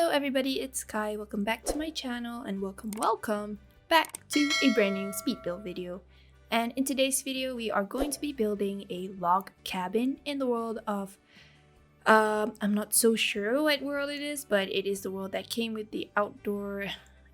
Hello everybody, it's Kai. Welcome back to my channel and welcome back to a brand new speed build video. And in today's video, we are going to be building a log cabin in the world of I'm not so sure what world it is, but it is the world that came with the outdoor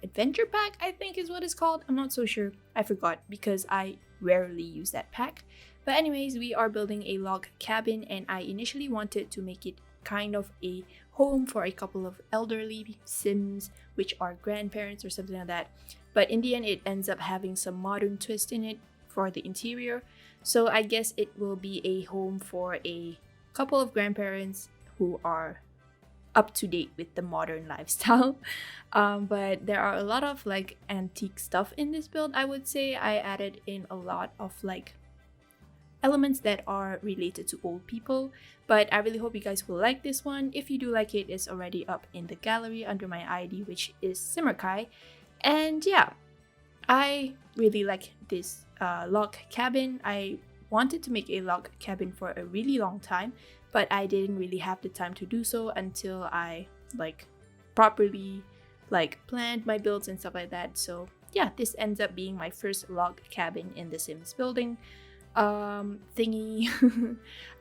adventure pack, I think is what it's called. I'm not so sure. I forgot because I rarely use that pack. But anyways, we are building a log cabin and I initially wanted to make it kind of a home for a couple of elderly Sims, which are grandparents or something like that. But in the end, it ends up having some modern twist in it for the interior. So I guess it will be a home for a couple of grandparents who are up to date with the modern lifestyle. But there are a lot of like antique stuff in this build. I would say I added in a lot of like elements that are related to old people, but I really hope you guys will like this one. If you do like it, it's already up in the gallery under my ID, which is simmerkhai. And yeah, I really like this log cabin. I wanted to make a log cabin for a really long time, but I didn't really have the time to do so until I like properly like planned my builds and stuff like that. So yeah, this ends up being my first log cabin in the Sims building thingy.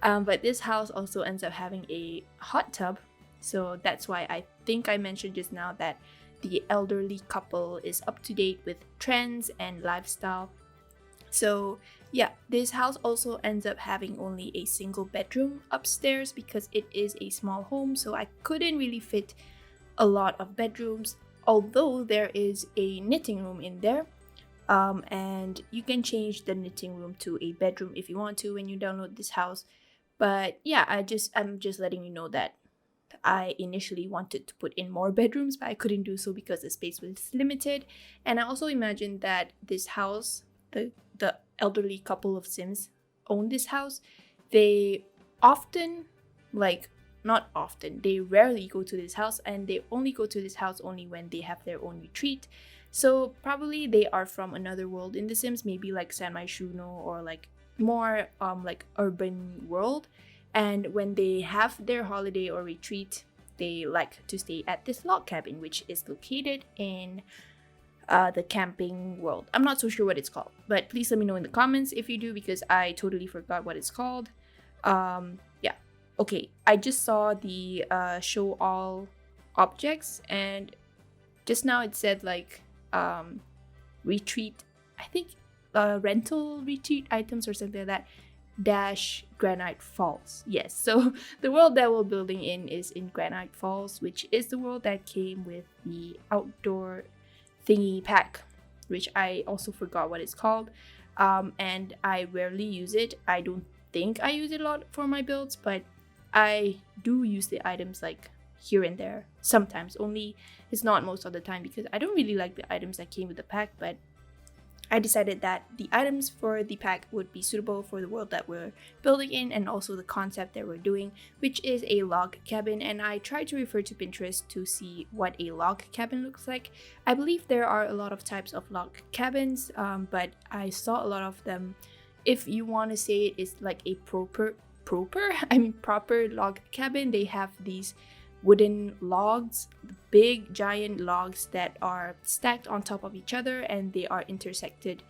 But this house also ends up having a hot tub, so that's why I think I mentioned just now that the elderly couple is up to date with trends and lifestyle. So yeah, this house also ends up having only a single bedroom upstairs because it is a small home, so I couldn't really fit a lot of bedrooms, although there is a knitting room in there. And you can change the knitting room to a bedroom if you want to when you download this house. But yeah, I'm just letting you know that I initially wanted to put in more bedrooms, but I couldn't do so because the space was limited. And I also imagined that this house, the elderly couple of Sims own this house. They often, like not often, they rarely go to this house, and they only go to this house only when they have their own retreat. So probably they are from another world in The Sims, maybe like San Myshuno or like more like urban world. And when they have their holiday or retreat, they like to stay at this log cabin, which is located in the camping world. I'm not so sure what it's called, but please let me know in the comments if you do, because I totally forgot what it's called. Yeah, okay. I just saw the show all objects, and just now it said like retreat, I think rental retreat items or something like that, dash Granite Falls. Yes, so the world that we're building in is in Granite Falls, which is the world that came with the outdoor thingy pack, which I also forgot what it's called. And I rarely use it. I don't think I use it a lot for my builds, but I do use the items like here and there sometimes. Only it's not most of the time because I don't really like the items that came with the pack, but I decided that the items for the pack would be suitable for the world that we're building in and also the concept that we're doing, which is a log cabin. And I tried to refer to Pinterest to see what a log cabin looks like. I believe there are a lot of types of log cabins, but I saw a lot of them. If you want to say it is like a proper log cabin, they have these wooden logs, big giant logs that are stacked on top of each other, and they are intersected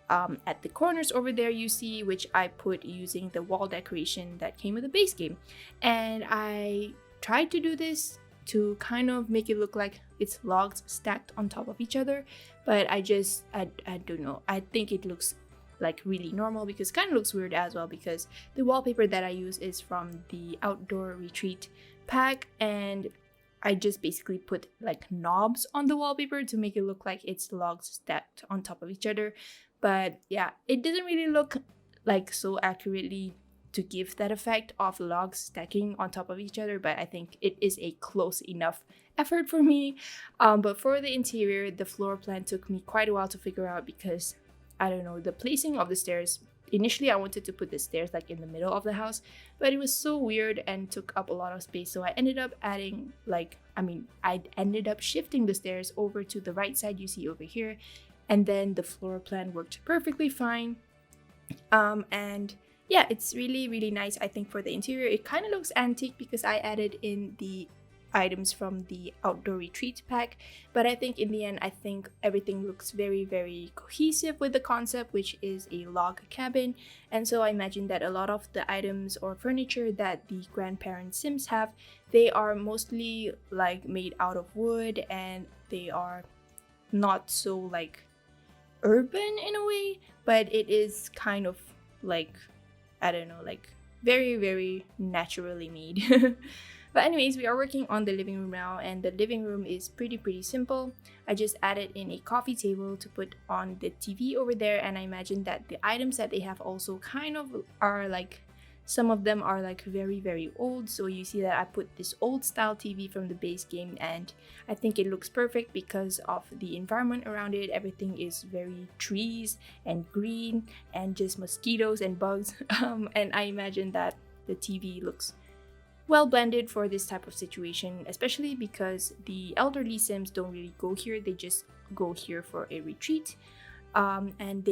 at the corners over there you see, which I put using the wall decoration that came with the base game. And I tried to do this to kind of make it look like it's logs stacked on top of each other, but I don't know, I think it looks like really normal because it kind of looks weird as well, because the wallpaper that I use is from the outdoor retreat pack, and I just basically put like knobs on the wallpaper to make it look like it's logs stacked on top of each other. But yeah, it doesn't really look like so accurately to give that effect of logs stacking on top of each other, but I think it is a close enough effort for me. But for the interior, the floor plan took me quite a while to figure out because I don't know, the placing of the stairs. Initially, I wanted to put the stairs like in the middle of the house, but it was so weird and took up a lot of space. So I ended up adding I ended up shifting the stairs over to the right side you see over here. And then the floor plan worked perfectly fine. And yeah, it's really, really nice. I think for the interior, it kind of looks antique because I added in the items from the outdoor retreat pack, but I think in the end, I think everything looks very, very cohesive with the concept, which is a log cabin. And so I imagine that a lot of the items or furniture that the grandparent Sims have, they are mostly like made out of wood, and they are not so like urban in a way, but it is kind of like, I don't know, like very, very naturally made. But anyways, we are working on the living room now, and the living room is pretty simple. I just added in a coffee table to put on the TV over there, and I imagine that the items that they have also kind of are like, some of them are like very, very old. So you see that I put this old style TV from the base game, and I think it looks perfect because of the environment around it. Everything is very trees and green and just mosquitoes and bugs. And I imagine that the TV looks well blended for this type of situation, especially because the elderly Sims don't really go here. They just go here for a retreat. And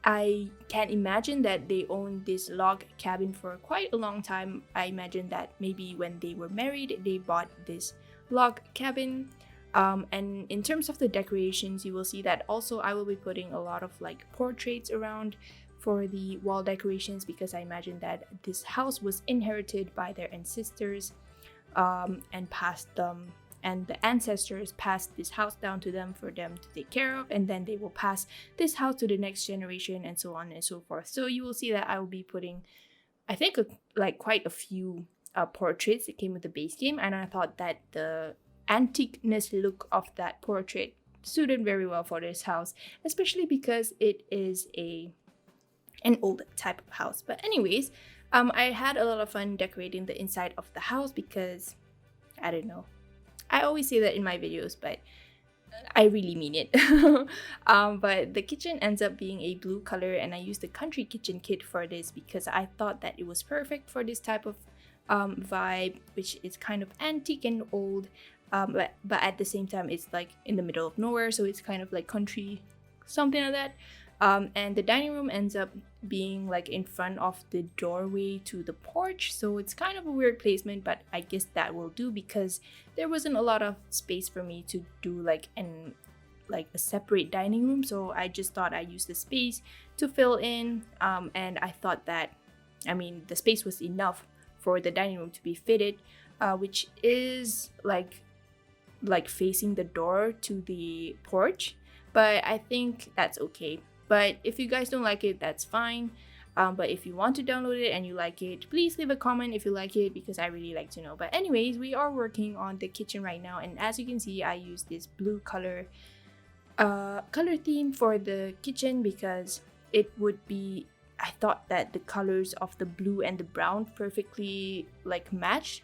I can imagine that they own this log cabin for quite a long time. I imagine that maybe when they were married, they bought this log cabin. And in terms of the decorations, you will see that also I will be putting a lot of like portraits around for the wall decorations, because I imagine that this house was inherited by their ancestors and passed them, and the ancestors passed this house down to them for them to take care of, and then they will pass this house to the next generation, and so on and so forth. So you will see that I will be putting, I think, like quite a few portraits that came with the base game, and I thought that the antiqueness look of that portrait suited very well for this house, especially because it is an old type of house. But anyways, I had a lot of fun decorating the inside of the house because, I don't know, I always say that in my videos, but I really mean it. But the kitchen ends up being a blue color, and I used the country kitchen kit for this because I thought that it was perfect for this type of vibe, which is kind of antique and old, but at the same time it's like in the middle of nowhere, so it's kind of like country, something like that. And the dining room ends up being like in front of the doorway to the porch, so it's kind of a weird placement, but I guess that will do because there wasn't a lot of space for me to do like a separate dining room. So I just thought I'd use the space to fill in, and I thought that, I mean, the space was enough for the dining room to be fitted, which is like facing the door to the porch, but I think that's okay. But if you guys don't like it, that's fine. But if you want to download it and you like it, please leave a comment if you like it, because I really like to know. But anyways, we are working on the kitchen right now, and as you can see, I use this blue color theme for the kitchen because it would be, I thought that the colors of the blue and the brown perfectly like match,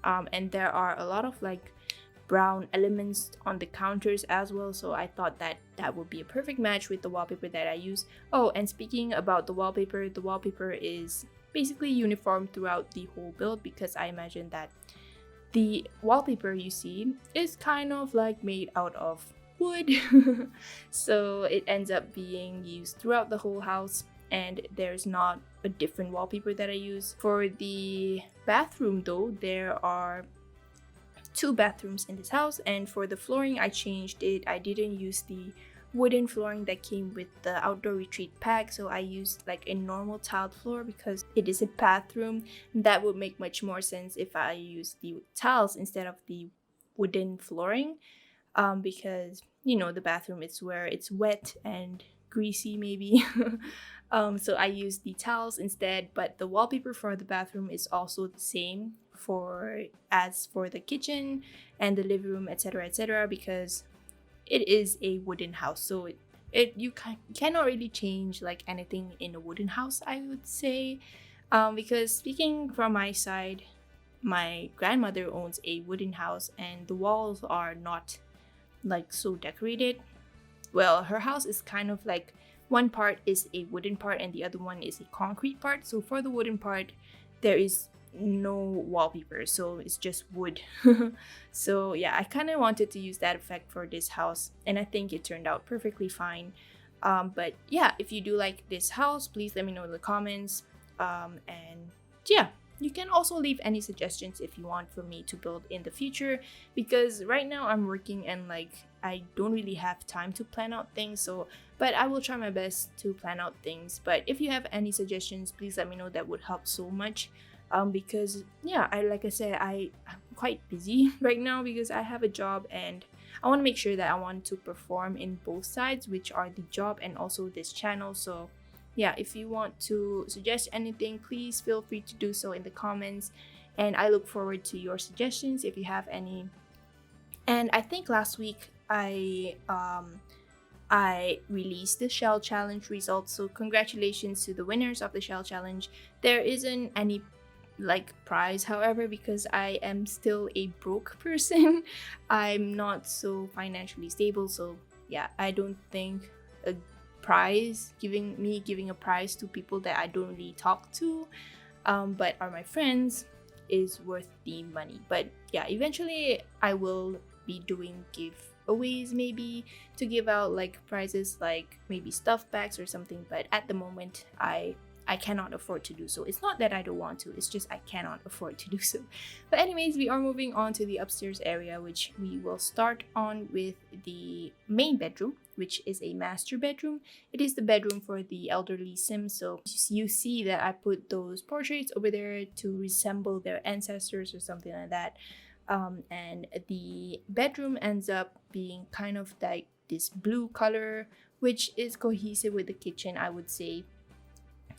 and there are a lot of like brown elements on the counters as well, so I thought that that would be a perfect match with the wallpaper that I use. Oh, and speaking about the wallpaper is basically uniform throughout the whole build, because I imagine that the wallpaper you see is kind of like made out of wood. So it ends up being used throughout the whole house, and there's not a different wallpaper that I use. For the bathroom though, there are 2 bathrooms in this house, and for the flooring I changed it. I didn't use the wooden flooring that came with the outdoor retreat pack, so I used like a normal tiled floor because it is a bathroom. That would make much more sense if I use the tiles instead of the wooden flooring, because you know, the bathroom is where it's wet and greasy maybe. So I used the tiles instead, but the wallpaper for the bathroom is also the same as for the kitchen and the living room, etc., because it is a wooden house, so you cannot really change like anything in a wooden house, I would say, because speaking from my side, my grandmother owns a wooden house and the walls are not like so decorated. Well, her house is kind of like one part is a wooden part and the other one is a concrete part. So for the wooden part, there is no wallpaper, so it's just wood. So yeah, I kind of wanted to use that effect for this house, and I think it turned out perfectly fine. But yeah, if you do like this house, please let me know in the comments. And yeah, you can also leave any suggestions if you want for me to build in the future, because right now I'm working and like I don't really have time to plan out things. So but I will try my best to plan out things. But if you have any suggestions, please let me know. That would help so much. Because yeah, like I said, I'm quite busy right now because I have a job, and I want to make sure that I want to perform in both sides, which are the job and also this channel. So yeah, if you want to suggest anything, please feel free to do so in the comments, and I look forward to your suggestions if you have any. And I think last week I released the shell challenge results, so congratulations to the winners of the shell challenge. There isn't any like prize, however, because I am still a broke person. I'm not so financially stable, so yeah, I don't think a prize, giving a prize to people that I don't really talk to but are my friends, is worth the money. But yeah, eventually I will be doing giveaways, maybe to give out like prizes, like maybe stuff bags or something, but at the moment I cannot afford to do so. It's not that I don't want to, it's just I cannot afford to do so. But anyways, we are moving on to the upstairs area, which we will start on with the main bedroom, which is a master bedroom. It is the bedroom for the elderly Sims. So you see that I put those portraits over there to resemble their ancestors or something like that. And the bedroom ends up being kind of like this blue color, which is cohesive with the kitchen, I would say.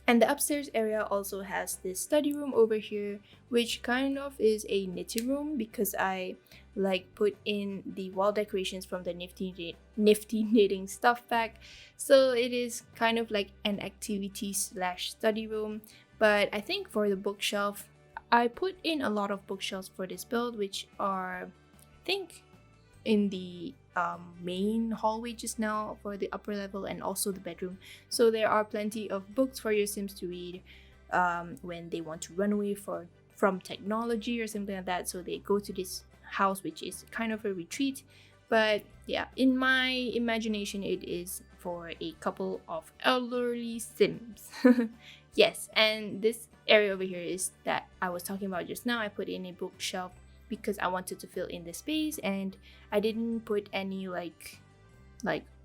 And the upstairs area also has this study room over here, which kind of is a knitting room because I like put in the wall decorations from the nifty knitting stuff pack. So it is kind of like an activity slash study room. But I think for the bookshelf, I put in a lot of bookshelves for this build, which are, I think, in the main hallway just now for the upper level and also the bedroom. So there are plenty of books for your Sims to read when they want to run away from technology or something like that. So they go to this house, which is kind of a retreat. But yeah, in my imagination, it is for a couple of elderly Sims. Yes, and this area over here is that I was talking about just now. I put in a bookshelf because I wanted to fill in the space, and I didn't put any like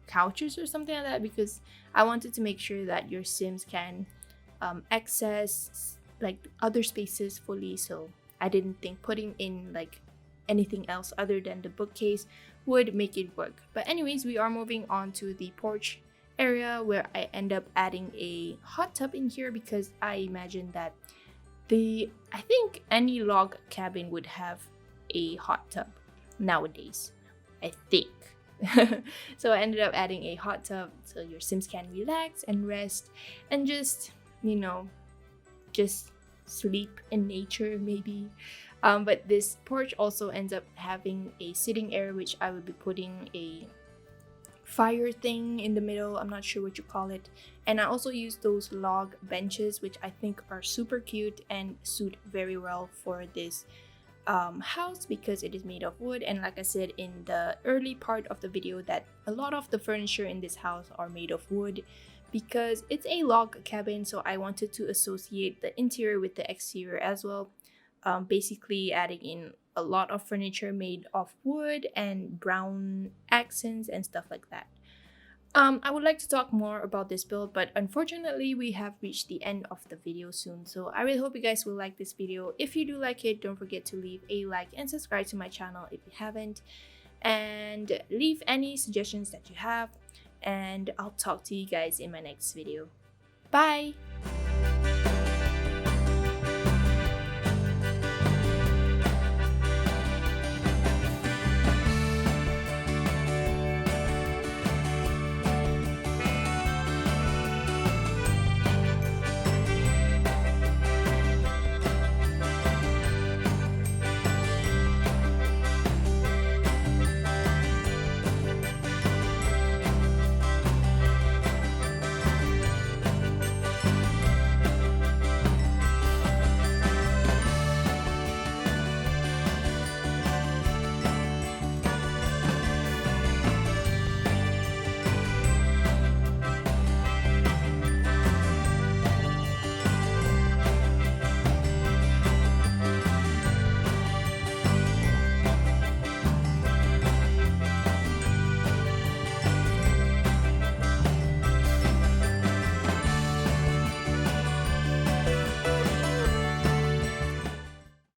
couches or something like that because I wanted to make sure that your Sims can access like other spaces fully. So I didn't think putting in like anything else other than the bookcase would make it work. But anyways, we are moving on to the porch area, where I end up adding a hot tub in here because I imagine that I think any log cabin would have a hot tub nowadays, I think. So I ended up adding a hot tub so your Sims can relax and rest and just, you know, just sleep in nature maybe. But this porch also ends up having a sitting area, which I would be putting a fire thing in the middle. I'm not sure what you call it. And I also use those log benches, which I think are super cute and suit very well for this house because it is made of wood. And like I said in the early part of the video, that a lot of the furniture in this house are made of wood because it's a log cabin. So I wanted to associate the interior with the exterior as well, basically adding in a lot of furniture made of wood and brown accents and stuff like that. I would like to talk more about this build, but unfortunately we have reached the end of the video soon. So I really hope you guys will like this video. If you do like it, don't forget to leave a like and subscribe to my channel if you haven't. And leave any suggestions that you have. And I'll talk to you guys in my next video. Bye!